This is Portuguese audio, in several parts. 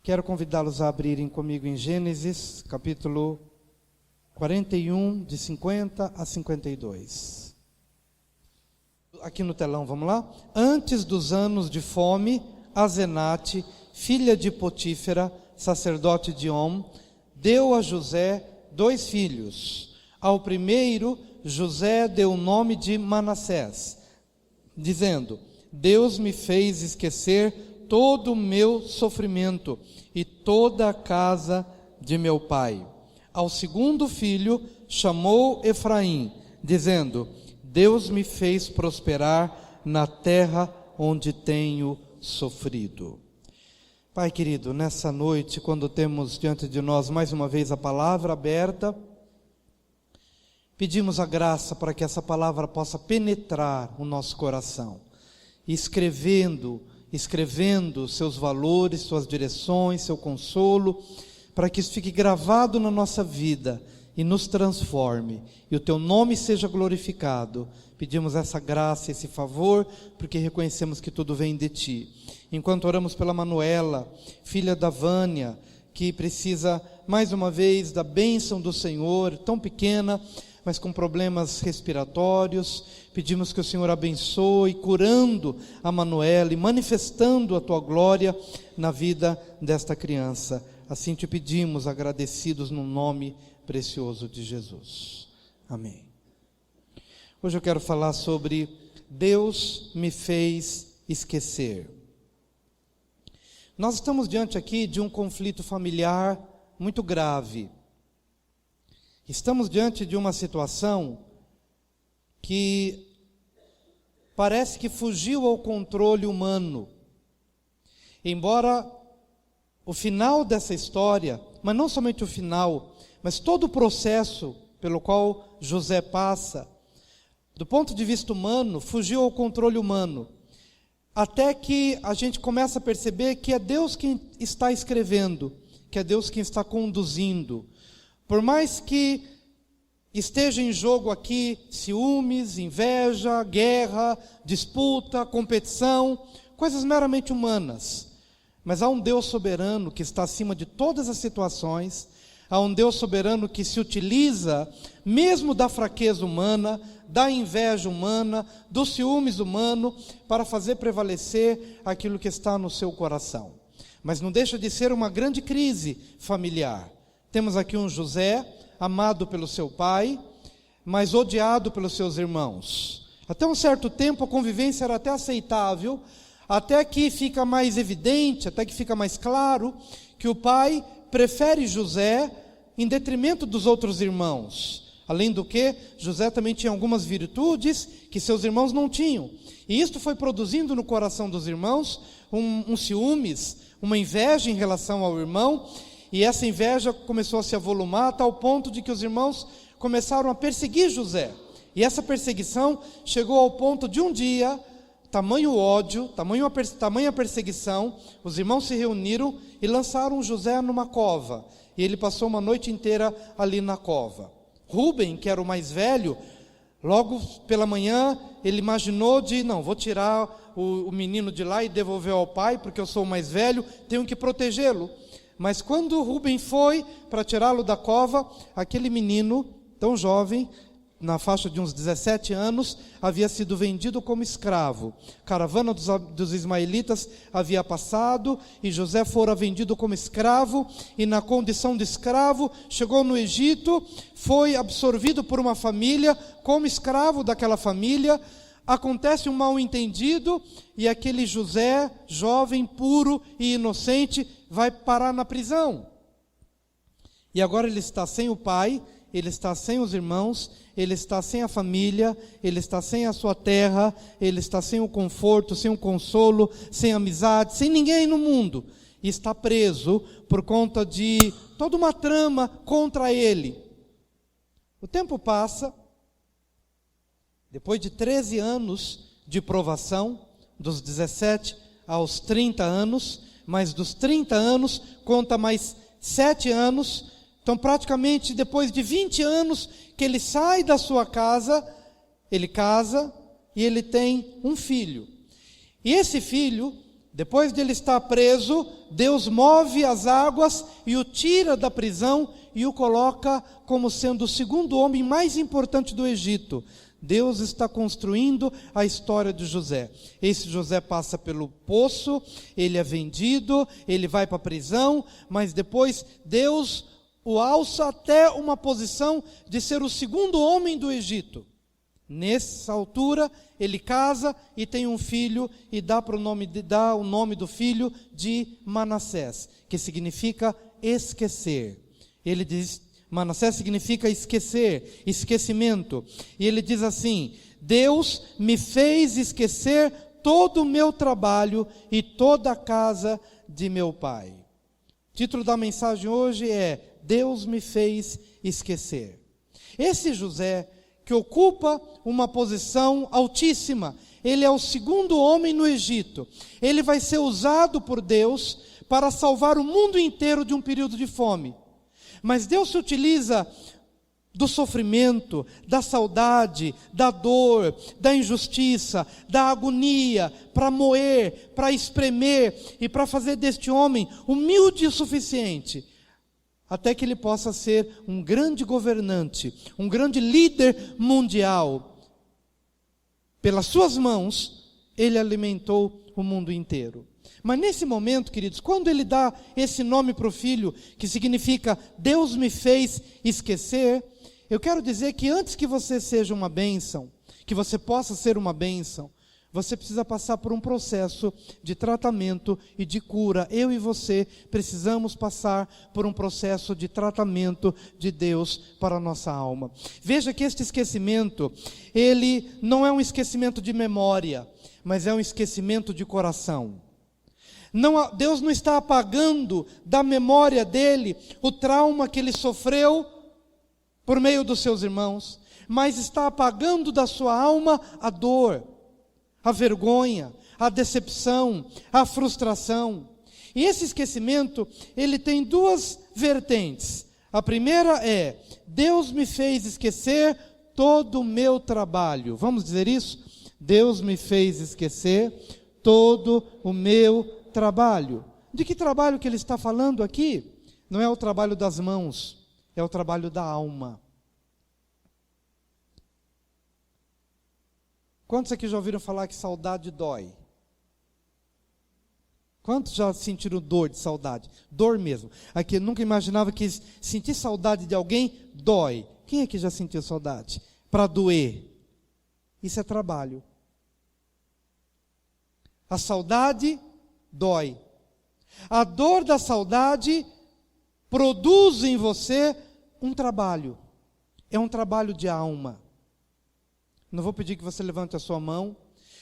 Quero convidá-los a abrirem comigo em Gênesis, capítulo 41, de 50 a 52. Aqui no telão, vamos lá? Antes dos anos de fome, Azenate, filha de Potífera, sacerdote de On, deu a José 2 filhos. Ao primeiro, José deu o nome de Manassés, dizendo: Deus me fez esquecer todo o meu sofrimento e toda a casa de meu pai. Ao segundo filho chamou Efraim, dizendo: Deus me fez prosperar na terra onde tenho sofrido. Pai querido, nessa noite, quando temos diante de nós mais uma vez a palavra aberta, pedimos a graça para que essa palavra possa penetrar o nosso coração, escrevendo seus valores, suas direções, seu consolo, para que isso fique gravado na nossa vida e nos transforme, e o Teu nome seja glorificado. Pedimos essa graça, esse favor, porque reconhecemos que tudo vem de Ti. Enquanto oramos pela Manuela, filha da Vânia, que precisa mais uma vez da bênção do Senhor, tão pequena, mas com problemas respiratórios, pedimos que o Senhor abençoe, curando a Manuela e manifestando a Tua glória na vida desta criança. Assim te pedimos, agradecidos no nome precioso de Jesus. Amém. Hoje eu quero falar sobre Deus me fez esquecer. Nós estamos diante aqui de um conflito familiar muito grave. Estamos diante de uma situação que parece que fugiu ao controle humano. Embora o final dessa história, mas não somente o final, mas todo o processo pelo qual José passa, do ponto de vista humano, fugiu ao controle humano. Até que a gente começa a perceber que é Deus quem está escrevendo, que é Deus quem está conduzindo. Por mais que esteja em jogo aqui ciúmes, inveja, guerra, disputa, competição, coisas meramente humanas, mas há um Deus soberano que está acima de todas as situações, há um Deus soberano que se utiliza mesmo da fraqueza humana, da inveja humana, dos ciúmes humano, para fazer prevalecer aquilo que está no seu coração. Mas não deixa de ser uma grande crise familiar. Temos aqui um José, amado pelo seu pai, mas odiado pelos seus irmãos. Até um certo tempo a convivência era até aceitável, até que fica mais evidente, até que fica mais claro, que o pai prefere José em detrimento dos outros irmãos. Além do que, José também tinha algumas virtudes que seus irmãos não tinham. E isto foi produzindo no coração dos irmãos um ciúmes, uma inveja em relação ao irmão. E essa inveja começou a se avolumar a tal ponto de que os irmãos começaram a perseguir José. E essa perseguição chegou ao ponto de um dia, tamanho ódio, tamanha perseguição, os irmãos se reuniram e lançaram José numa cova. E ele passou uma noite inteira ali na cova. Rúben, que era o mais velho, logo pela manhã ele imaginou vou tirar o menino de lá e devolver ao pai, porque eu sou o mais velho, tenho que protegê-lo. Mas quando Rúben foi para tirá-lo da cova, aquele menino, tão jovem, na faixa de uns 17 anos, havia sido vendido como escravo. Caravana dos ismaelitas havia passado, e José fora vendido como escravo, e na condição de escravo, chegou no Egito, foi absorvido por uma família, como escravo daquela família. Acontece um mal-entendido, e aquele José, jovem, puro e inocente, vai parar na prisão. E agora ele está sem o pai, ele está sem os irmãos, ele está sem a família, ele está sem a sua terra, ele está sem o conforto, sem o consolo, sem amizade, sem ninguém no mundo. E está preso por conta de toda uma trama contra ele. O tempo passa, depois de 13 anos de provação, dos 17 aos 30 anos, mas dos 30 anos conta mais 7 anos, então praticamente depois de 20 anos que ele sai da sua casa, ele casa e ele tem um filho. E esse filho Depois de ele estar preso, Deus move as águas e o tira da prisão e o coloca como sendo o segundo homem mais importante do Egito. Deus está construindo a história de José. Esse José passa pelo poço, ele é vendido, ele vai para a prisão, mas depois Deus o alça até uma posição de ser o segundo homem do Egito. Nessa altura, ele casa e tem um filho e dá o nome do filho de Manassés, que significa esquecer. Ele diz, Manassés significa esquecer, esquecimento. E ele diz assim: Deus me fez esquecer todo o meu trabalho e toda a casa de meu pai. O título da mensagem hoje é: Deus me fez esquecer. Esse José, que ocupa uma posição altíssima, ele é o segundo homem no Egito. Ele vai ser usado por Deus para salvar o mundo inteiro de um período de fome. Mas Deus se utiliza do sofrimento, da saudade, da dor, da injustiça, da agonia, para moer, para espremer e para fazer deste homem humilde o suficiente, até que ele possa ser um grande governante, um grande líder mundial. Pelas suas mãos, ele alimentou o mundo inteiro. Mas nesse momento, queridos, quando ele dá esse nome para o filho, que significa Deus me fez esquecer, eu quero dizer que antes que você seja uma bênção, que você possa ser uma bênção, você precisa passar por um processo de tratamento e de cura. Eu e você precisamos passar por um processo de tratamento de Deus para a nossa alma. Veja que este esquecimento, ele não é um esquecimento de memória, mas é um esquecimento de coração. Deus não está apagando da memória dele o trauma que ele sofreu por meio dos seus irmãos, mas está apagando da sua alma a dor, a vergonha, a decepção, a frustração. E esse esquecimento, ele tem duas vertentes. A primeira é: Deus me fez esquecer todo o meu trabalho. Vamos dizer isso? Deus me fez esquecer todo o meu trabalho. De que trabalho que ele está falando aqui? Não é o trabalho das mãos, é o trabalho da alma. Quantos aqui já ouviram falar que saudade dói? Quantos já sentiram dor de saudade? Dor mesmo. Aqui nunca imaginava que sentir saudade de alguém dói. Quem aqui já sentiu saudade? Para doer. Isso é trabalho. A saudade dói. A dor da saudade produz em você um trabalho. É um trabalho de alma. Não vou pedir que você levante a sua mão,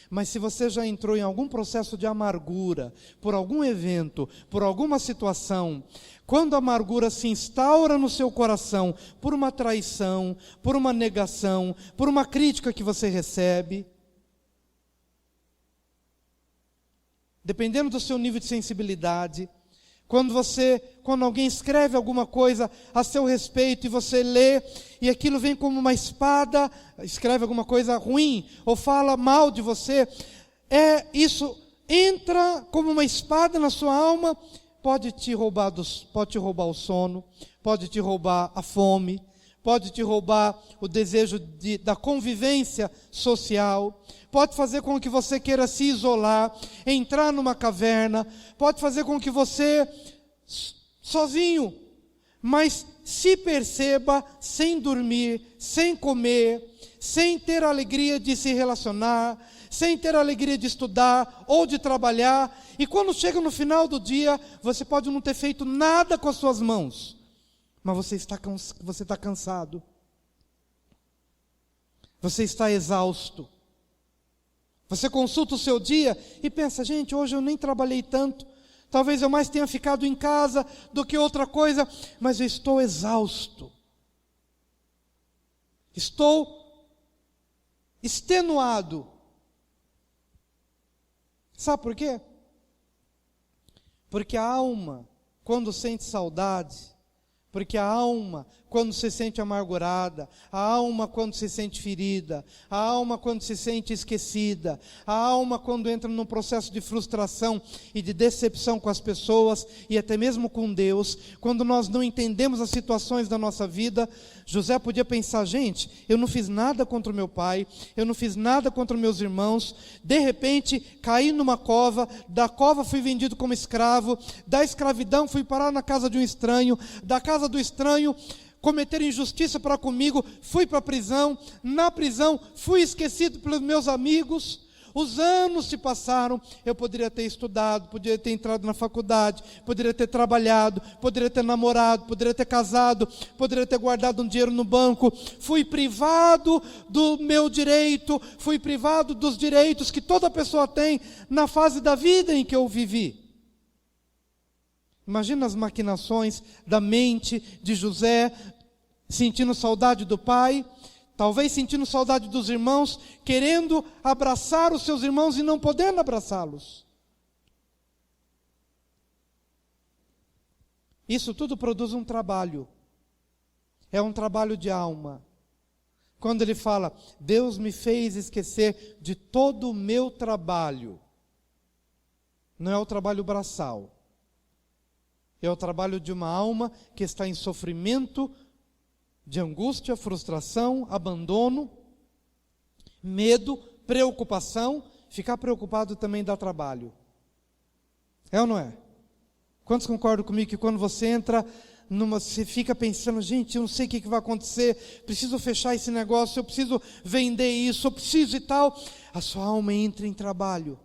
mas se você já entrou em algum processo de amargura, por algum evento, por alguma situação, quando a amargura se instaura no seu coração, por uma traição, por uma negação, por uma crítica que você recebe, dependendo do seu nível de sensibilidade, quando alguém escreve alguma coisa a seu respeito e você lê, e aquilo vem como uma espada, escreve alguma coisa ruim, ou fala mal de você, isso entra como uma espada na sua alma, pode te roubar o sono, pode te roubar a fome, pode te roubar o desejo da convivência social, pode fazer com que você queira se isolar, entrar numa caverna, pode fazer com que você, sozinho, mas se perceba sem dormir, sem comer, sem ter a alegria de se relacionar, sem ter a alegria de estudar ou de trabalhar, e quando chega no final do dia, você pode não ter feito nada com as suas mãos, mas você está cansado, você está exausto. Você consulta o seu dia e pensa: gente, hoje eu nem trabalhei tanto, talvez eu mais tenha ficado em casa do que outra coisa, mas eu estou exausto, estou extenuado. Sabe por quê? Porque a alma, quando sente saudade, Porque a alma, quando se sente amargurada, a alma quando se sente ferida, a alma quando se sente esquecida, a alma quando entra num processo de frustração e de decepção com as pessoas e até mesmo com Deus, quando nós não entendemos as situações da nossa vida, José podia pensar: gente, eu não fiz nada contra o meu pai, eu não fiz nada contra meus irmãos, de repente caí numa cova, da cova fui vendido como escravo, da escravidão fui parar na casa de um estranho, da casa do estranho cometeram injustiça para comigo, fui para a prisão, na prisão fui esquecido pelos meus amigos, os anos se passaram, eu poderia ter estudado, poderia ter entrado na faculdade, poderia ter trabalhado, poderia ter namorado, poderia ter casado, poderia ter guardado um dinheiro no banco, fui privado do meu direito, fui privado dos direitos que toda pessoa tem na fase da vida em que eu vivi. Imagina as maquinações da mente de José, sentindo saudade do pai, talvez sentindo saudade dos irmãos, querendo abraçar os seus irmãos e não podendo abraçá-los. Isso tudo produz um trabalho, é um trabalho de alma. Quando ele fala: Deus me fez esquecer de todo o meu trabalho, não é o trabalho braçal. É o trabalho de uma alma que está em sofrimento, de angústia, frustração, abandono, medo, preocupação. Ficar preocupado também dá trabalho. É ou não é? Quantos concordam comigo que quando você entra você fica pensando: gente, eu não sei o que vai acontecer, preciso fechar esse negócio, eu preciso vender isso, eu preciso e tal. A sua alma entra em trabalho.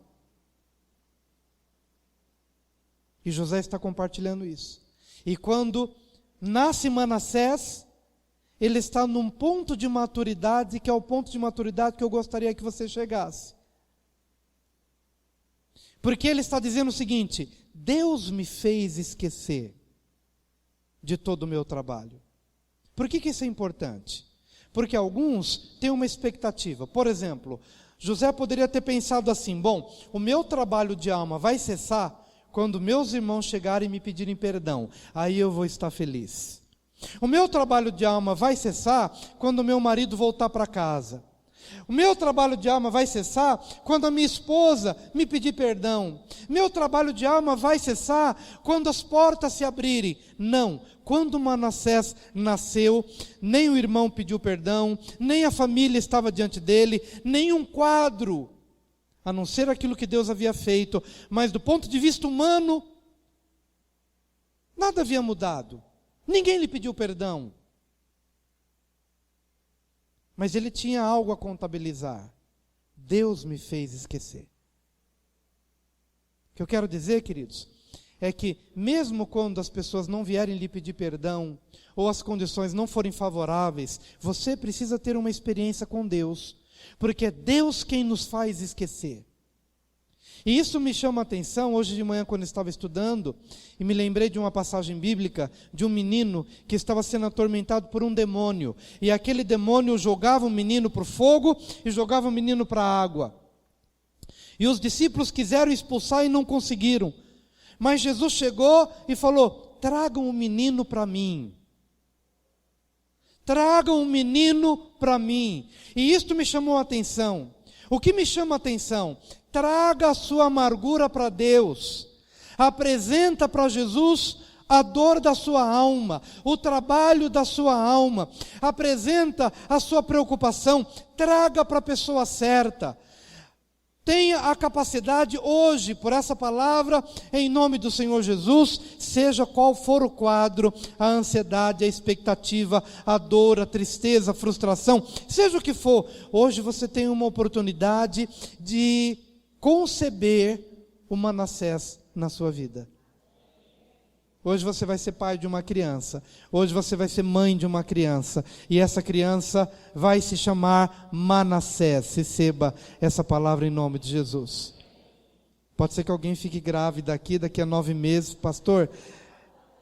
E José está compartilhando isso. E quando nasce Manassés, ele está num ponto de maturidade, que é o ponto de maturidade que eu gostaria que você chegasse. Porque ele está dizendo o seguinte: Deus me fez esquecer de todo o meu trabalho. Por que isso é importante? Porque alguns têm uma expectativa. Por exemplo, José poderia ter pensado assim: bom, o meu trabalho de alma vai cessar quando meus irmãos chegarem e me pedirem perdão, aí eu vou estar feliz. O meu trabalho de alma vai cessar quando meu marido voltar para casa. O meu trabalho de alma vai cessar quando a minha esposa me pedir perdão. Meu trabalho de alma vai cessar quando as portas se abrirem. Não, quando Manassés nasceu, nem o irmão pediu perdão, nem a família estava diante dele, nem um quadro, a não ser aquilo que Deus havia feito, mas do ponto de vista humano, nada havia mudado. Ninguém lhe pediu perdão. Mas ele tinha algo a contabilizar. Deus me fez esquecer. O que eu quero dizer, queridos, é que mesmo quando as pessoas não vierem lhe pedir perdão, ou as condições não forem favoráveis, você precisa ter uma experiência com Deus, porque é Deus quem nos faz esquecer. E isso me chama a atenção. Hoje de manhã, quando eu estava estudando, e me lembrei de uma passagem bíblica, de um menino que estava sendo atormentado por um demônio, e aquele demônio jogava o menino para o fogo, e jogava o menino para a água, e os discípulos quiseram expulsar e não conseguiram, mas Jesus chegou e falou: tragam o menino para mim. Tragam o menino para mim. E isto me chamou a atenção. O que me chama a atenção? Traga a sua amargura para Deus. Apresenta para Jesus a dor da sua alma, o trabalho da sua alma. Apresenta a sua preocupação. Traga para a pessoa certa. Tenha a capacidade hoje, por essa palavra, em nome do Senhor Jesus, seja qual for o quadro, a ansiedade, a expectativa, a dor, a tristeza, a frustração, seja o que for, hoje você tem uma oportunidade de conceber o Manassés na sua vida. Hoje você vai ser pai de uma criança, hoje você vai ser mãe de uma criança, e essa criança vai se chamar Manassés. Receba essa palavra em nome de Jesus. Pode ser que alguém fique grávida daqui a 9 meses, pastor,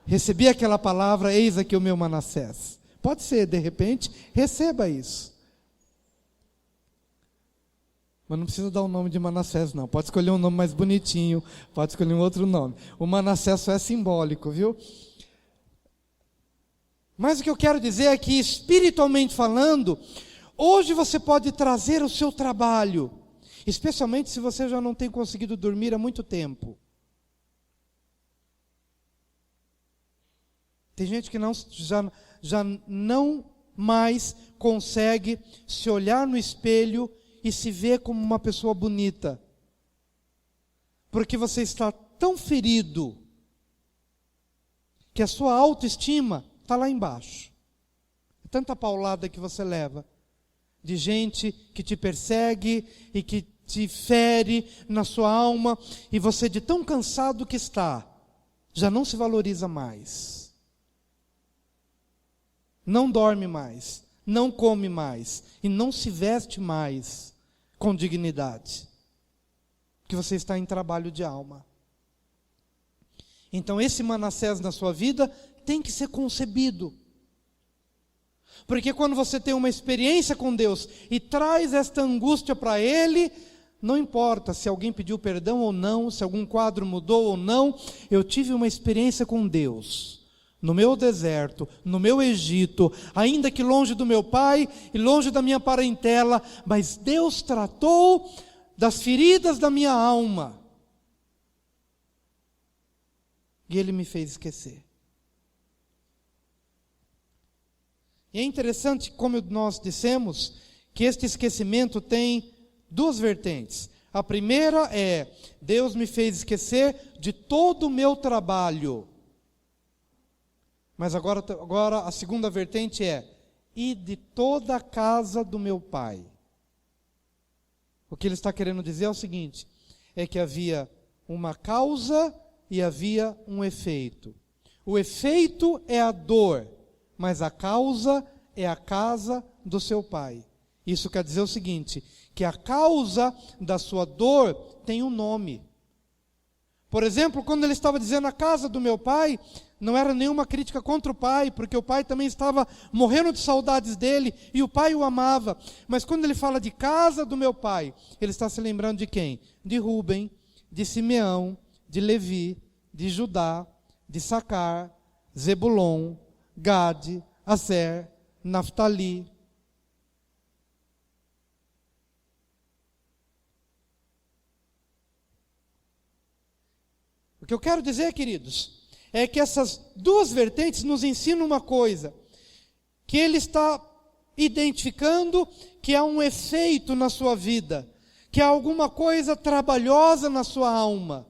recebi aquela palavra, eis aqui o meu Manassés. Pode ser, de repente, receba isso. Mas não precisa dar o nome de Manassés, não. Pode escolher um nome mais bonitinho, pode escolher um outro nome. O Manassés só é simbólico, viu? Mas o que eu quero dizer é que, espiritualmente falando, hoje você pode trazer o seu trabalho, especialmente se você já não tem conseguido dormir há muito tempo. Tem gente que já não mais consegue se olhar no espelho e se ver como uma pessoa bonita, porque você está tão ferido que a sua autoestima está lá embaixo. É tanta paulada que você leva de gente que te persegue e que te fere na sua alma, e você, de tão cansado que está, já não se valoriza mais, não dorme mais, não come mais e não se veste mais com dignidade, porque você está em trabalho de alma. Então esse Manassés na sua vida tem que ser concebido, porque quando você tem uma experiência com Deus e traz esta angústia para Ele, não importa se alguém pediu perdão ou não, se algum quadro mudou ou não, eu tive uma experiência com Deus, no meu deserto, no meu Egito, ainda que longe do meu pai e longe da minha parentela, mas Deus tratou das feridas da minha alma, e Ele me fez esquecer. E é interessante, como nós dissemos, que este esquecimento tem duas vertentes. A primeira é: Deus me fez esquecer de todo o meu trabalho. Mas agora a segunda vertente é: e de toda a casa do meu pai. O que ele está querendo dizer é o seguinte: é que havia uma causa e havia um efeito. O efeito é a dor, mas a causa é a casa do seu pai. Isso quer dizer o seguinte, que a causa da sua dor tem um nome. Por exemplo, quando ele estava dizendo a casa do meu pai, não era nenhuma crítica contra o pai, porque o pai também estava morrendo de saudades dele, e o pai o amava. Mas quando ele fala de casa do meu pai, ele está se lembrando de quem? De Rúben, de Simeão, de Levi, de Judá, de Sacar, Zebulon, Gade, Aser, Naftali. O que eu quero dizer, queridos, é que essas duas vertentes nos ensinam uma coisa, que ele está identificando que há um efeito na sua vida, que há alguma coisa trabalhosa na sua alma.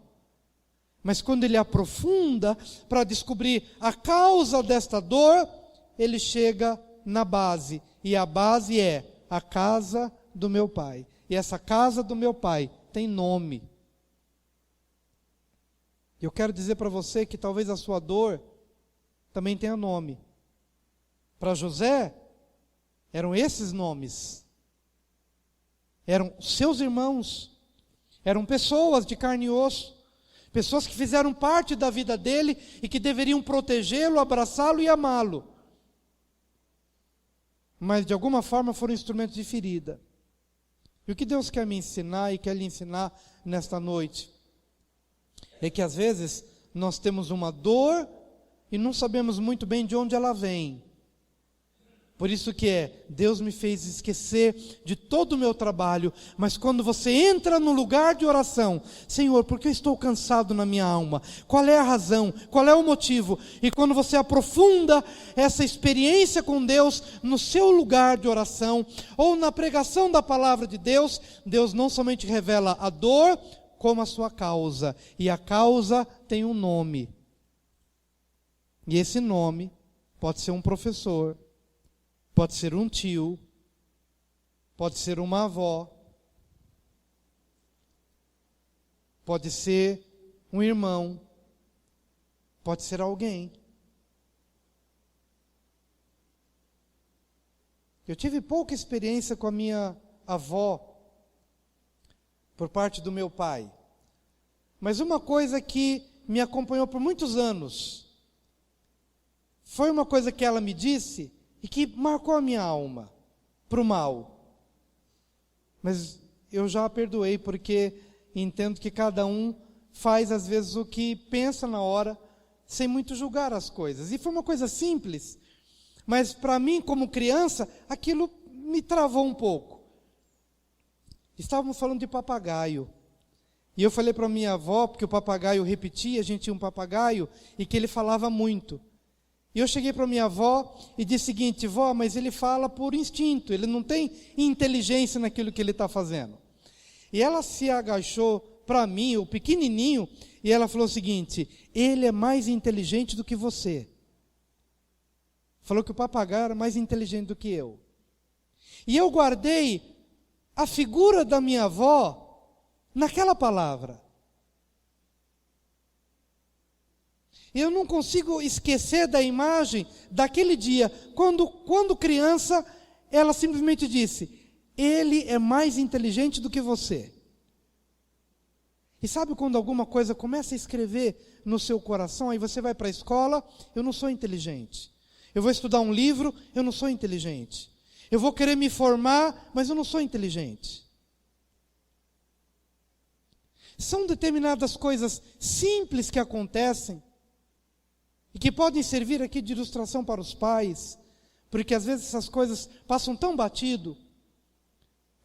Mas quando ele aprofunda para descobrir a causa desta dor, ele chega na base, e a base é a casa do meu pai. E essa casa do meu pai tem nome. Eu quero dizer para você que talvez a sua dor também tenha nome. Para José, eram esses nomes. Eram seus irmãos, eram pessoas de carne e osso, pessoas que fizeram parte da vida dele e que deveriam protegê-lo, abraçá-lo e amá-lo. Mas de alguma forma foram instrumentos de ferida. E o que Deus quer me ensinar e quer lhe ensinar nesta noite é que às vezes nós temos uma dor e não sabemos muito bem de onde ela vem. Por isso que Deus me fez esquecer de todo o meu trabalho, mas quando você entra no lugar de oração, Senhor, por que eu estou cansado na minha alma? Qual é a razão? Qual é o motivo? E quando você aprofunda essa experiência com Deus no seu lugar de oração, ou na pregação da palavra de Deus, Deus não somente revela a dor, como a sua causa, e a causa tem um nome. E esse nome pode ser um professor, pode ser um tio, pode ser uma avó, pode ser um irmão, pode ser alguém. Eu tive pouca experiência com a minha avó, por parte do meu pai, mas uma coisa que me acompanhou por muitos anos, foi uma coisa que ela me disse, e que marcou a minha alma, para o mal. Mas eu já a perdoei, porque entendo que cada um faz às vezes o que pensa na hora, sem muito julgar as coisas. E foi uma coisa simples. Mas para mim, como criança, aquilo me travou um pouco. Estávamos falando de papagaio. E eu falei para minha avó, porque o papagaio repetia, a gente tinha um papagaio, e que ele falava muito. E eu cheguei para minha avó e disse o seguinte: vó, mas ele fala por instinto, ele não tem inteligência naquilo que ele está fazendo. E ela se agachou para mim, o pequenininho, e ela falou o seguinte: ele é mais inteligente do que você. Falou que o papagaio era mais inteligente do que eu. E eu guardei a figura da minha avó naquela palavra. Eu não consigo esquecer da imagem daquele dia, quando criança, ela simplesmente disse: ele é mais inteligente do que você. E sabe quando alguma coisa começa a escrever no seu coração, aí você vai para a escola: eu não sou inteligente. Eu vou estudar um livro: eu não sou inteligente. Eu vou querer me formar, mas eu não sou inteligente. São determinadas coisas simples que acontecem e que podem servir aqui de ilustração para os pais, porque às vezes essas coisas passam tão batido.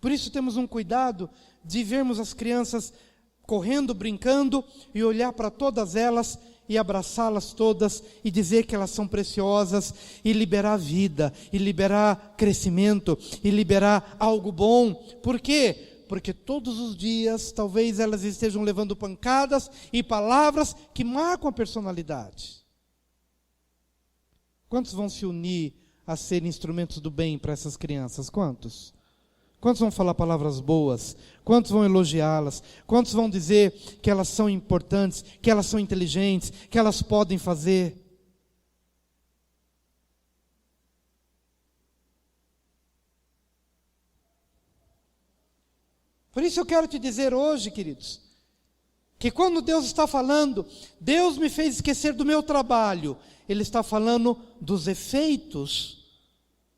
Por isso temos um cuidado de vermos as crianças correndo, brincando, e olhar para todas elas e abraçá-las todas e dizer que elas são preciosas, e liberar vida, e liberar crescimento, e liberar algo bom. Por quê? Porque todos os dias talvez elas estejam levando pancadas e palavras que marcam a personalidade. Quantos vão se unir a ser instrumentos do bem para essas crianças? Quantos? Quantos vão falar palavras boas? Quantos vão elogiá-las? Quantos vão dizer que elas são importantes, que elas são inteligentes, que elas podem fazer? Por isso eu quero te dizer hoje, queridos, que quando Deus está falando: Deus me fez esquecer do meu trabalho, Ele está falando dos efeitos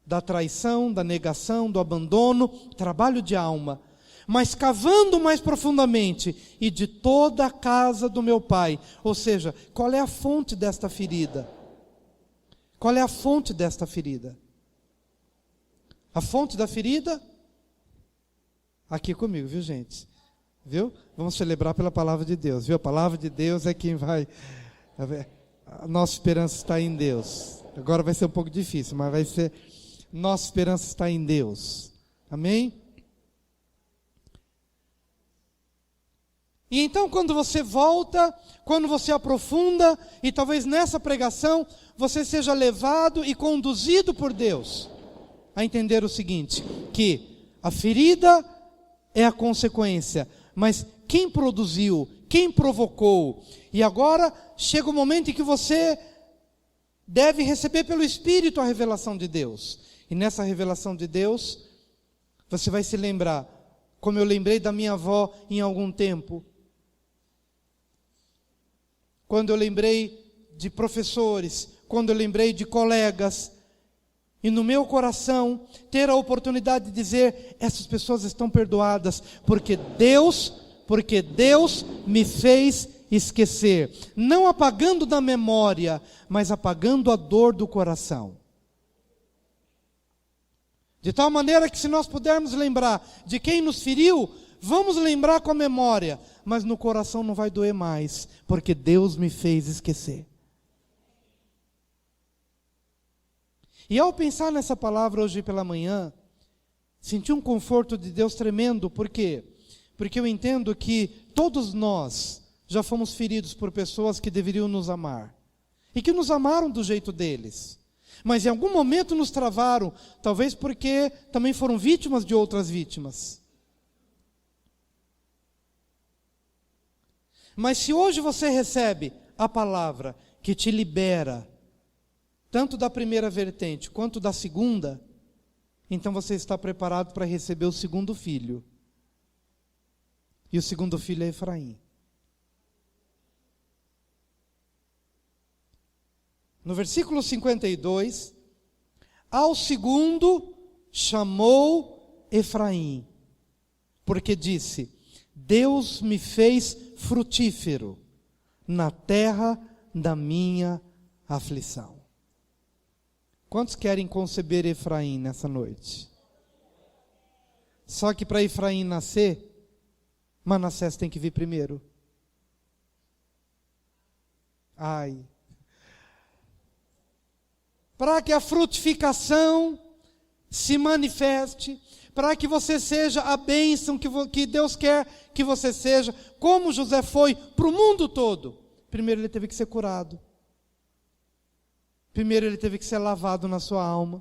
da traição, da negação, do abandono, trabalho de alma. Mas cavando mais profundamente: e de toda a casa do meu pai. Ou seja, qual é a fonte desta ferida? Qual é a fonte desta ferida? A fonte da ferida? Aqui comigo, viu, gente? Viu? Vamos celebrar pela palavra de Deus, viu? A palavra de Deus é quem vai... A nossa esperança está em Deus. Agora vai ser um pouco difícil, mas vai ser... Nossa esperança está em Deus. Amém? E então, quando você volta, quando você aprofunda, e talvez nessa pregação você seja levado e conduzido por Deus a entender o seguinte: que a ferida é a consequência, mas quem produziu, quem provocou? E agora chega o momento em que você deve receber pelo Espírito a revelação de Deus. E nessa revelação de Deus, você vai se lembrar, como eu lembrei da minha avó em algum tempo, quando eu lembrei de professores, quando eu lembrei de colegas, e no meu coração ter a oportunidade de dizer: essas pessoas estão perdoadas, porque Deus me fez esquecer, não apagando da memória, mas apagando a dor do coração. De tal maneira que, se nós pudermos lembrar de quem nos feriu, vamos lembrar com a memória, mas no coração não vai doer mais, porque Deus me fez esquecer. E ao pensar nessa palavra hoje pela manhã, senti um conforto de Deus tremendo. Por quê? Porque eu entendo que todos nós já fomos feridos por pessoas que deveriam nos amar, e que nos amaram do jeito deles, mas em algum momento nos travaram, talvez porque também foram vítimas de outras vítimas. Mas se hoje você recebe a palavra que te libera, tanto da primeira vertente quanto da segunda, então você está preparado para receber o segundo filho. E o segundo filho é Efraim. No versículo 52, ao segundo chamou Efraim, porque disse: Deus me fez frutífero na terra da minha aflição. Quantos querem conceber Efraim nessa noite? Só que para Efraim nascer, Manassés tem que vir primeiro. Ai. Para que a frutificação se manifeste, para que você seja a bênção que Deus quer que você seja, como José foi para o mundo todo, primeiro ele teve que ser curado. Primeiro ele teve que ser lavado na sua alma.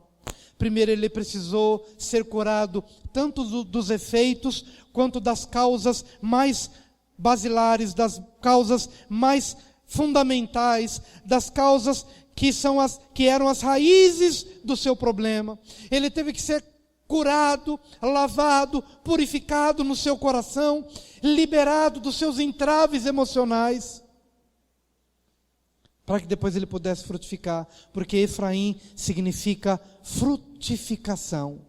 Primeiro ele precisou ser curado tanto dos efeitos quanto das causas mais basilares, das causas mais fundamentais, das causas que eram as raízes do seu problema. Ele teve que ser curado, lavado, purificado no seu coração, liberado dos seus entraves emocionais, para que depois ele pudesse frutificar, porque Efraim significa frutificação.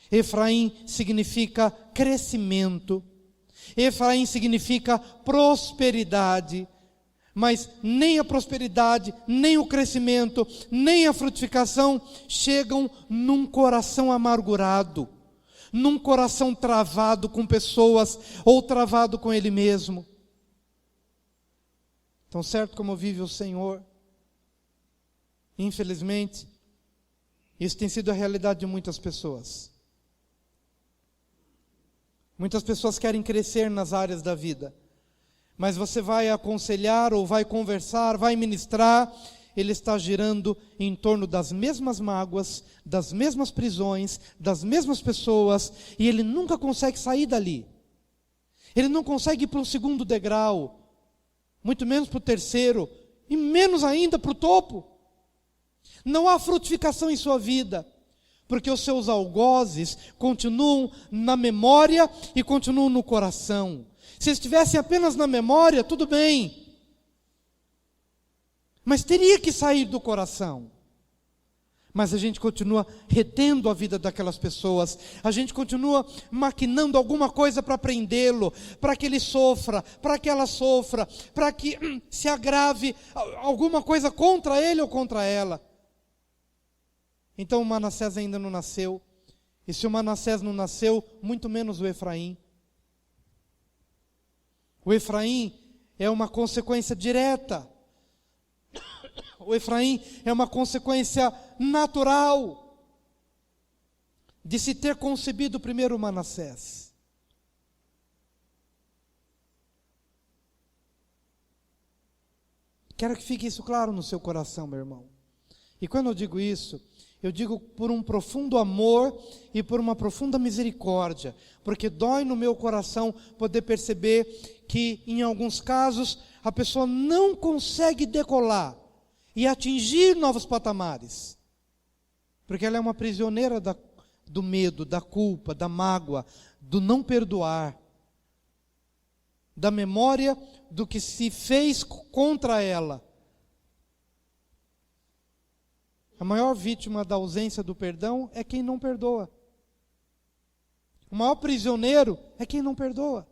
Efraim significa crescimento. Efraim significa prosperidade. Mas nem a prosperidade, nem o crescimento, nem a frutificação chegam num coração amargurado, num coração travado com pessoas ou travado com ele mesmo. Tão certo como vive o Senhor, infelizmente, isso tem sido a realidade de muitas pessoas. Muitas pessoas querem crescer nas áreas da vida, mas você vai aconselhar ou vai conversar, vai ministrar, ele está girando em torno das mesmas mágoas, das mesmas prisões, das mesmas pessoas, e ele nunca consegue sair dali. Ele não consegue ir para o segundo degrau, muito menos para o terceiro, e menos ainda para o topo. Não há frutificação em sua vida, porque os seus algozes continuam na memória e continuam no coração. Se estivessem apenas na memória, tudo bem, mas teria que sair do coração. Mas a gente continua retendo a vida daquelas pessoas, a gente continua maquinando alguma coisa para prendê-lo, para que ele sofra, para que ela sofra, para que se agrave alguma coisa contra ele ou contra ela. Então o Manassés ainda não nasceu, e se o Manassés não nasceu, muito menos o Efraim. O Efraim é uma consequência direta. O Efraim é uma consequência natural de se ter concebido primeiro o Manassés. Quero que fique isso claro no seu coração, meu irmão. E quando eu digo isso, eu digo por um profundo amor e por uma profunda misericórdia, porque dói no meu coração poder perceber que em alguns casos a pessoa não consegue decolar e atingir novos patamares, porque ela é uma prisioneira do medo, da culpa, da mágoa, do não perdoar, da memória do que se fez contra ela. A maior vítima da ausência do perdão é quem não perdoa. O maior prisioneiro é quem não perdoa.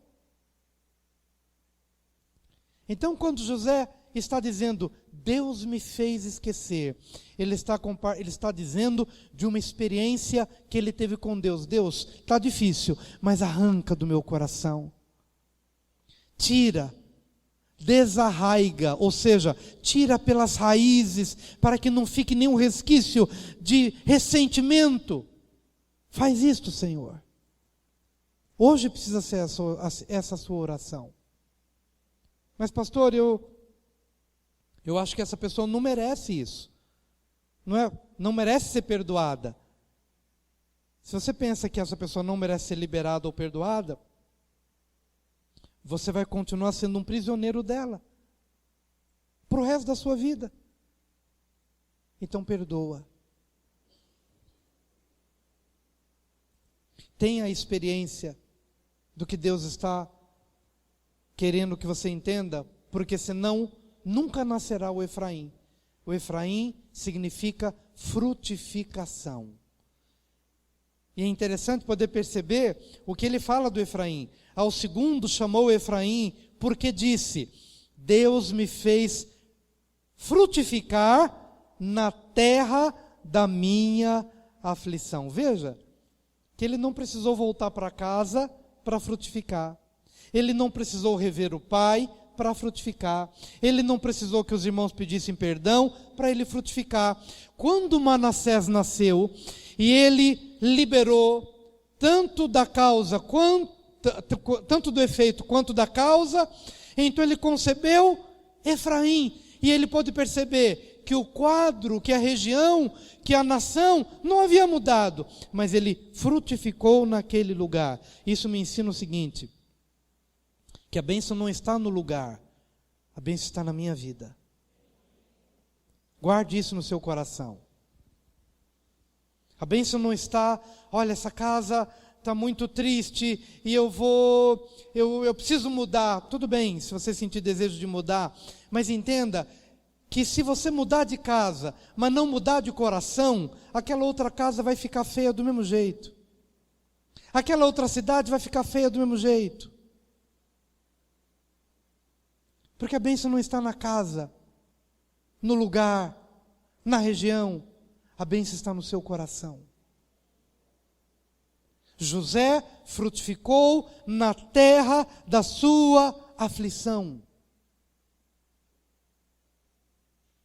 Então, quando José está dizendo, Deus me fez esquecer, ele está dizendo de uma experiência que ele teve com Deus. Deus, está difícil, mas arranca do meu coração. Tira, desarraiga, ou seja, tira pelas raízes, para que não fique nenhum resquício de ressentimento. Faz isto, Senhor. Hoje precisa ser essa sua oração. Mas pastor, eu acho que essa pessoa não merece isso. Não merece ser perdoada. Se você pensa que essa pessoa não merece ser liberada ou perdoada, você vai continuar sendo um prisioneiro dela para o resto da sua vida. Então perdoa. Tenha a experiência do que Deus está querendo que você entenda, porque senão nunca nascerá o Efraim. O Efraim significa frutificação. E é interessante poder perceber o que ele fala do Efraim. Ao segundo chamou Efraim, porque disse, Deus me fez frutificar na terra da minha aflição. Veja que ele não precisou voltar para casa para frutificar. Ele não precisou rever o pai para frutificar. Ele não precisou que os irmãos pedissem perdão para ele frutificar. Quando Manassés nasceu e ele liberou tanto da causa, tanto do efeito quanto da causa, então ele concebeu Efraim. E ele pôde perceber que o quadro, que a região, que a nação não havia mudado, mas ele frutificou naquele lugar. Isso me ensina o seguinte: que a bênção não está no lugar, a bênção está na minha vida. Guarde isso no seu coração. A bênção não está, olha, essa casa está muito triste e eu preciso mudar. Tudo bem, se você sentir desejo de mudar, mas entenda que se você mudar de casa, mas não mudar de coração, aquela outra casa vai ficar feia do mesmo jeito. Aquela outra cidade vai ficar feia do mesmo jeito. Porque a bênção não está na casa, no lugar, na região. A bênção está no seu coração. José frutificou na terra da sua aflição.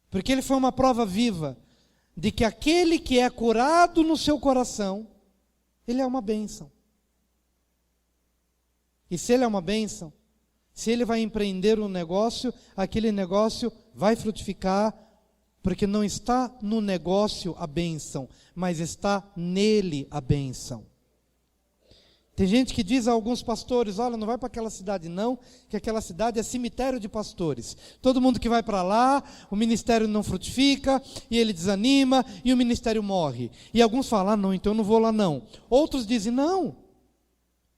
Porque ele foi uma prova viva de que aquele que é curado no seu coração, ele é uma bênção. E se ele é uma bênção, se ele vai empreender um negócio, aquele negócio vai frutificar, porque não está no negócio a bênção, mas está nele a bênção. Tem gente que diz a alguns pastores: olha, não vai para aquela cidade não, que aquela cidade é cemitério de pastores. Todo mundo que vai para lá, o ministério não frutifica, e ele desanima, e o ministério morre. E alguns falam: não, então eu não vou lá não. Outros dizem: não,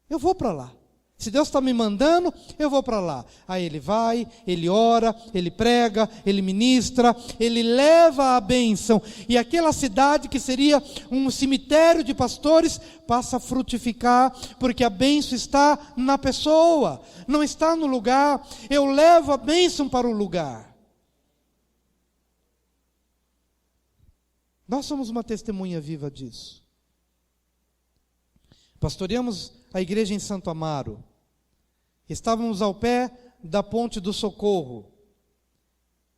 eu vou para lá. Se Deus está me mandando, eu vou para lá. Aí ele vai, ele ora, ele prega, ele ministra, ele leva a bênção. E aquela cidade que seria um cemitério de pastores, passa a frutificar, porque a bênção está na pessoa, não está no lugar. Eu levo a bênção para o lugar. Nós somos uma testemunha viva disso. Pastoreamos a igreja em Santo Amaro. Estávamos ao pé da Ponte do Socorro,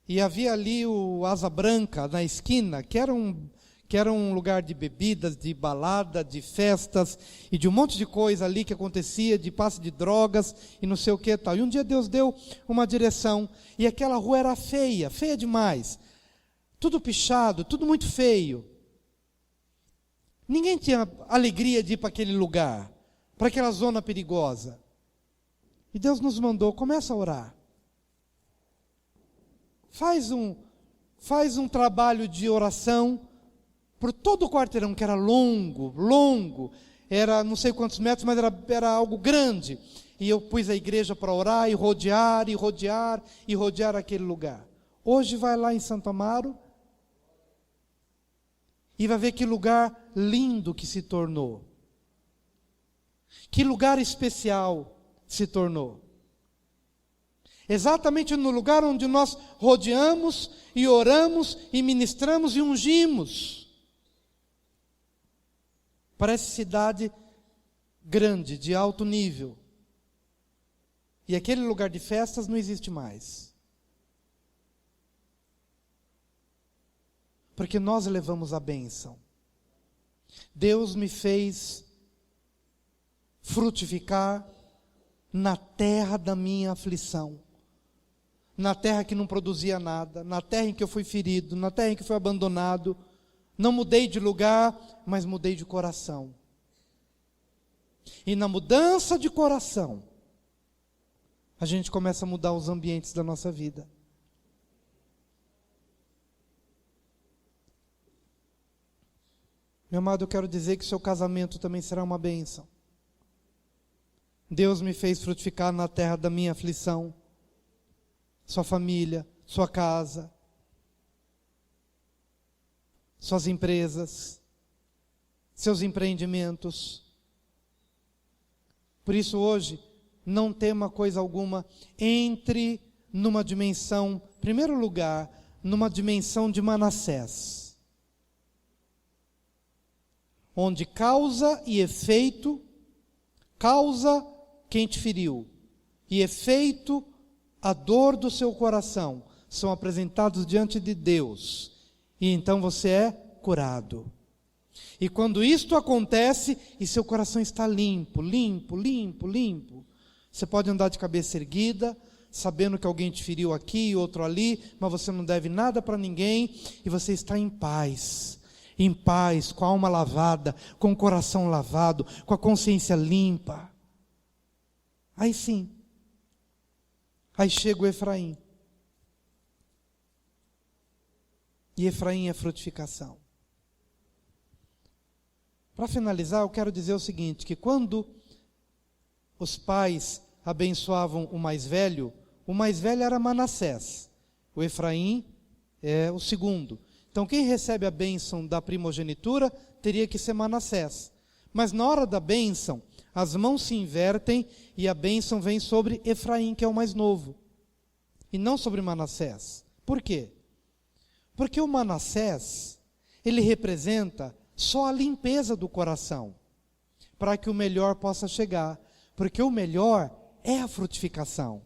e havia ali o Asa Branca na esquina, que era um lugar de bebidas, de balada, de festas, e de um monte de coisa ali que acontecia, de passe de drogas, e não sei o que e tal. E um dia Deus deu uma direção, e aquela rua era feia, feia demais, tudo pichado, tudo muito feio. Ninguém tinha alegria de ir para aquele lugar, para aquela zona perigosa. E Deus nos mandou: começa a orar. Faz um trabalho de oração por todo o quarteirão, que era longo, era não sei quantos metros, mas era algo grande. E eu pus a igreja para orar e rodear aquele lugar. Hoje vai lá em Santo Amaro e vai ver que lugar lindo que se tornou. Que lugar especial se tornou. Exatamente no lugar onde nós rodeamos e oramos e ministramos e ungimos. Parece cidade grande, de alto nível. E aquele lugar de festas não existe mais. Porque nós levamos a bênção. Deus me fez frutificar na terra da minha aflição, na terra que não produzia nada, na terra em que eu fui ferido, na terra em que fui abandonado. Não mudei de lugar, mas mudei de coração. E na mudança de coração, a gente começa a mudar os ambientes da nossa vida. Meu amado, eu quero dizer que seu casamento também será uma bênção. Deus me fez frutificar na terra da minha aflição. Sua família, sua casa, suas empresas, seus empreendimentos. Por isso hoje, não tema coisa alguma, entre numa dimensão, em primeiro lugar, numa dimensão de Manassés. onde causa e efeito, causa quem te feriu, e efeito a dor do seu coração, são apresentados diante de Deus, e então você é curado. E quando isto acontece, e seu coração está limpo, você pode andar de cabeça erguida, sabendo que alguém te feriu aqui e outro ali, mas você não deve nada para ninguém, e você está em paz, com a alma lavada, com o coração lavado, com a consciência limpa. Aí sim, aí chega o Efraim. E Efraim é frutificação. Para finalizar, eu quero dizer o seguinte, que quando os pais abençoavam o mais velho era Manassés, o Efraim é o segundo. Então quem recebe a bênção da primogenitura teria que ser Manassés. Mas na hora da bênção, as mãos se invertem e a bênção vem sobre Efraim, que é o mais novo, e não sobre Manassés. Por quê? Porque o Manassés, ele representa só a limpeza do coração, para que o melhor possa chegar, porque o melhor é a frutificação.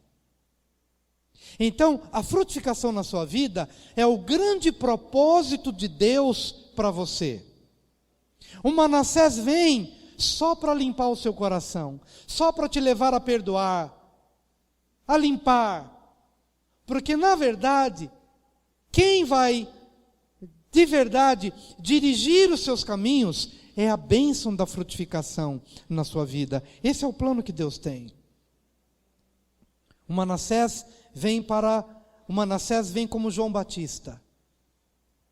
Então, a frutificação na sua vida é o grande propósito de Deus para você. O Manassés vem só para limpar o seu coração, só para te levar a perdoar, a limpar, porque na verdade, quem vai de verdade dirigir os seus caminhos é a bênção da frutificação na sua vida. Esse é o plano que Deus tem. O Manassés vem como João Batista.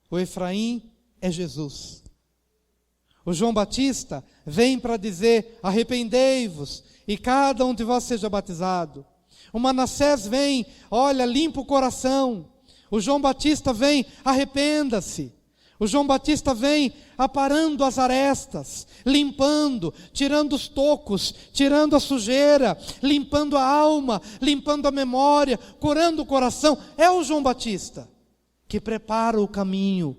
O Efraim é Jesus. O João Batista vem para dizer: arrependei-vos e cada um de vós seja batizado. O Manassés vem, olha, limpa o coração. O João Batista vem, arrependa-se. O João Batista vem aparando as arestas, limpando, tirando os tocos, tirando a sujeira, limpando a alma, limpando a memória, curando o coração. É o João Batista que prepara o caminho.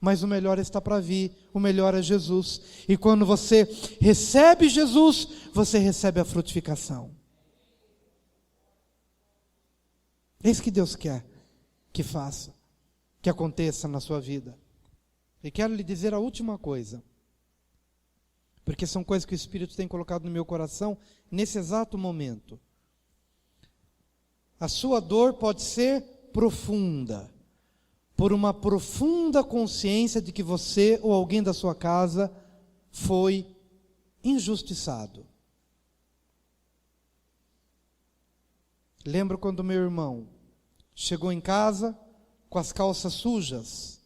Mas o melhor está para vir, o melhor é Jesus. E quando você recebe Jesus, você recebe a frutificação. É isso que Deus quer que faça, que aconteça na sua vida. E quero lhe dizer a última coisa, porque são coisas que o Espírito tem colocado no meu coração nesse exato momento. A sua dor pode ser profunda, por uma profunda consciência de que você ou alguém da sua casa foi injustiçado. Lembro quando meu irmão chegou em casa com as calças sujas,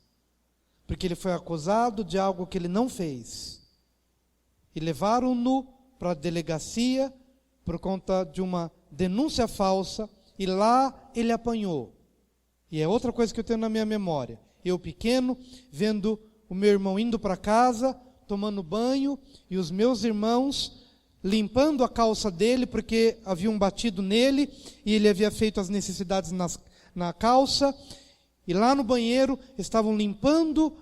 porque ele foi acusado de algo que ele não fez. E levaram-no para a delegacia por conta de uma denúncia falsa, e lá ele apanhou. E é outra coisa que eu tenho na minha memória. Eu pequeno, vendo o meu irmão indo para casa, tomando banho, e os meus irmãos limpando a calça dele, porque haviam batido nele, e ele havia feito as necessidades na calça, e lá no banheiro estavam limpando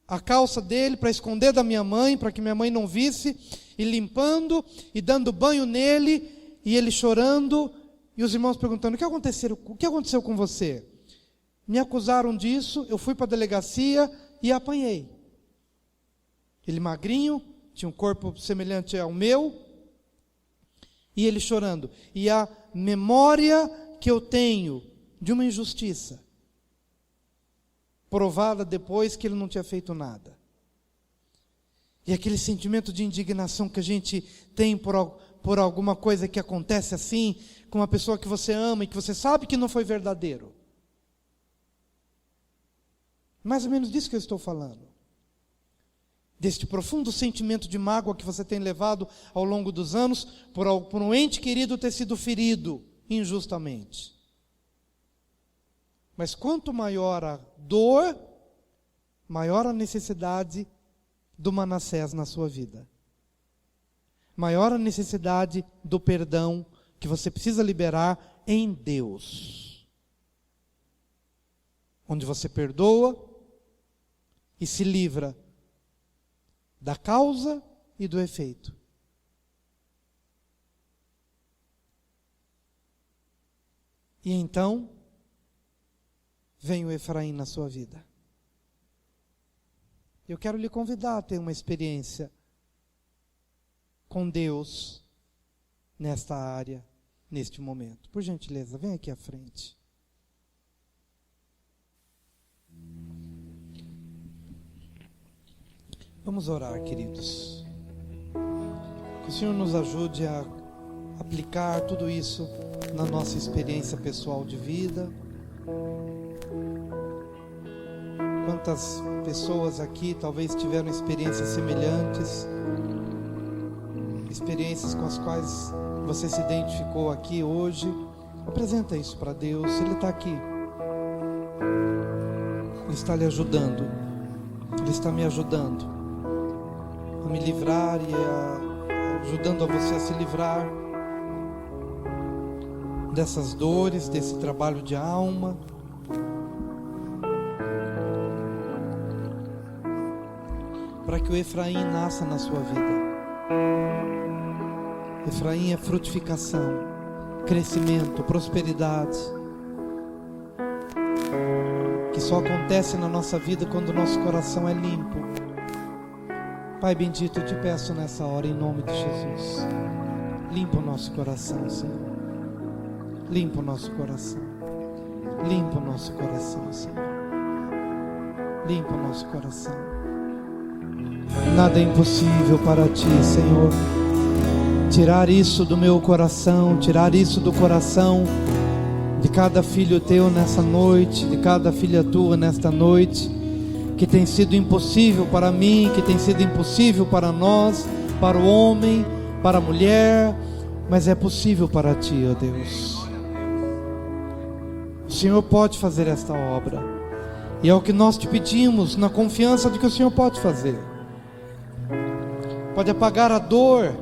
a calça dele para esconder da minha mãe, para que minha mãe não visse, e limpando e dando banho nele, e ele chorando, e os irmãos perguntando: o que aconteceu com você? Me acusaram disso, eu fui para a delegacia e apanhei. Ele magrinho, tinha um corpo semelhante ao meu, e ele chorando. E a memória que eu tenho de uma injustiça, provada depois que ele não tinha feito nada. E aquele sentimento de indignação que a gente tem por alguma coisa que acontece assim, com uma pessoa que você ama e que você sabe que não foi verdadeiro. Mais ou menos disso que eu estou falando. Deste profundo sentimento de mágoa que você tem levado ao longo dos anos, por um ente querido ter sido ferido injustamente. Mas quanto maior a dor, maior a necessidade do Manassés na sua vida. Maior a necessidade do perdão que você precisa liberar em Deus. Onde você perdoa e se livra da causa e do efeito. E então, vem o Efraim na sua vida. Eu quero lhe convidar a ter uma experiência com Deus nesta área, neste momento. Por gentileza, vem aqui à frente. Vamos orar, queridos. Que o Senhor nos ajude a aplicar tudo isso na nossa experiência pessoal de vida. Quantas pessoas aqui talvez tiveram experiências semelhantes, experiências com as quais você se identificou aqui hoje. Apresenta isso para Deus. Ele está aqui, Ele está lhe ajudando, Ele está me ajudando a me livrar e ajudando a você a se livrar dessas dores, desse trabalho de alma. Para que o Efraim nasça na sua vida. Efraim é frutificação, crescimento, prosperidade, que só acontece na nossa vida quando o nosso coração é limpo. Pai bendito, eu te peço nessa hora, em nome de Jesus, limpa o nosso coração, Senhor. Limpa o nosso coração. Limpa o nosso coração, Senhor. Limpa o nosso coração. Nada é impossível para ti, Senhor. Tirar isso do meu coração, tirar isso do coração de cada filho teu nessa noite, de cada filha tua nesta noite, que tem sido impossível para mim, que tem sido impossível para nós, para o homem, para a mulher, mas é possível para ti, ó Deus. O Senhor pode fazer esta obra, e é o que nós te pedimos, na confiança de que o Senhor pode fazer. Pode apagar a dor,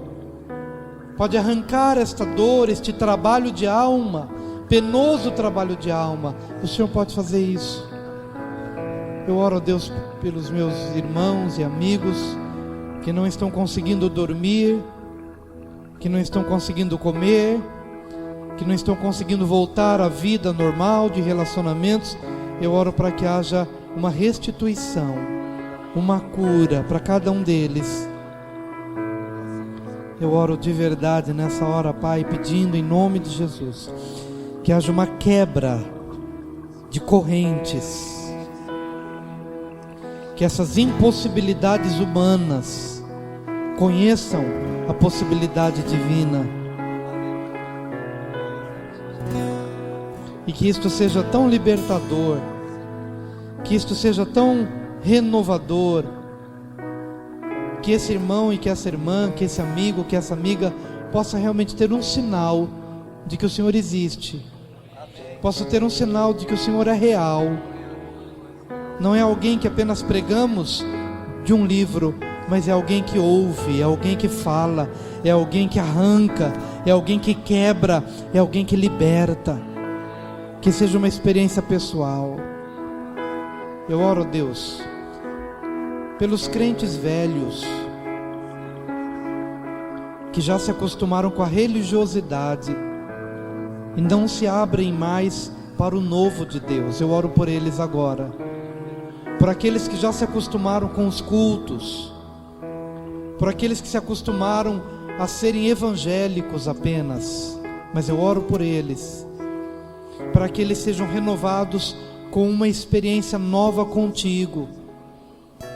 pode arrancar esta dor, este trabalho de alma, penoso trabalho de alma. O Senhor pode fazer isso. Eu oro a Deus pelos meus irmãos e amigos que não estão conseguindo dormir, que não estão conseguindo comer, que não estão conseguindo voltar à vida normal de relacionamentos. Eu oro para que haja uma restituição, uma cura para cada um deles. Eu oro de verdade nessa hora, Pai, pedindo em nome de Jesus que haja uma quebra de correntes, que essas impossibilidades humanas conheçam a possibilidade divina, e que isto seja tão libertador, que isto seja tão renovador, que esse irmão e que essa irmã, que esse amigo, que essa amiga possa realmente ter um sinal de que o Senhor existe, possa ter um sinal de que o Senhor é real. Não é alguém que apenas pregamos de um livro, mas é alguém que ouve, é alguém que fala, é alguém que arranca, é alguém que quebra, é alguém que liberta. Que seja uma experiência pessoal. Eu oro, Deus, pelos crentes velhos, que já se acostumaram com a religiosidade e não se abrem mais para o novo de Deus. Eu oro por eles agora. Por aqueles que já se acostumaram com os cultos, por aqueles que se acostumaram a serem evangélicos apenas, mas eu oro por eles, para que eles sejam renovados com uma experiência nova contigo,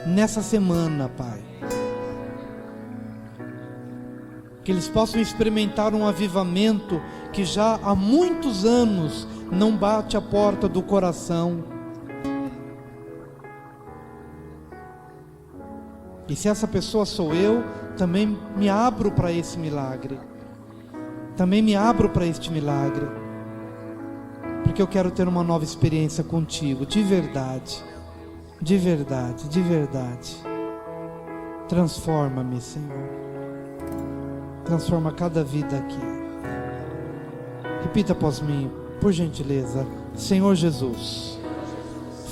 nessa semana, Pai. Que eles possam experimentar um avivamento que já há muitos anos não bate a porta do coração. E se essa pessoa sou eu, também me abro para esse milagre. Também me abro para este milagre. Porque eu quero ter uma nova experiência contigo, de verdade. De verdade, de verdade. Transforma-me, Senhor. Transforma cada vida aqui. Repita após mim, por gentileza. Senhor Jesus,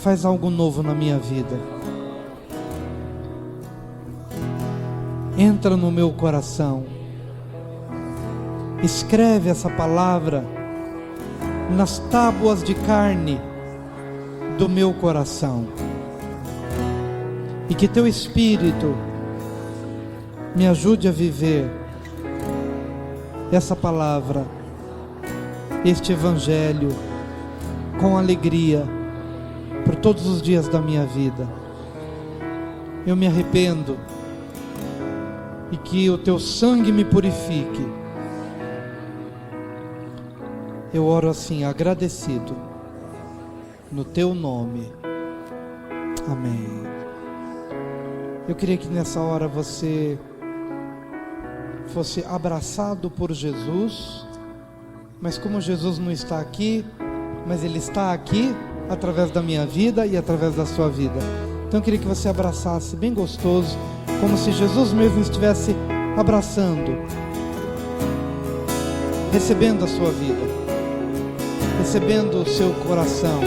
faz algo novo na minha vida. entra no meu coração. Escreve essa palavra nas tábuas de carne do meu coração. E que teu Espírito me ajude a viver essa palavra, este Evangelho, com alegria, por todos os dias da minha vida. Eu me arrependo, e que o teu sangue me purifique. Eu oro assim, agradecido, no teu nome. Amém. Eu queria que nessa hora você fosse abraçado por Jesus, mas como Jesus não está aqui, mas Ele está aqui através da minha vida e através da sua vida. Então eu queria que você abraçasse bem gostoso, como se Jesus mesmo estivesse abraçando, recebendo a sua vida, recebendo o seu coração.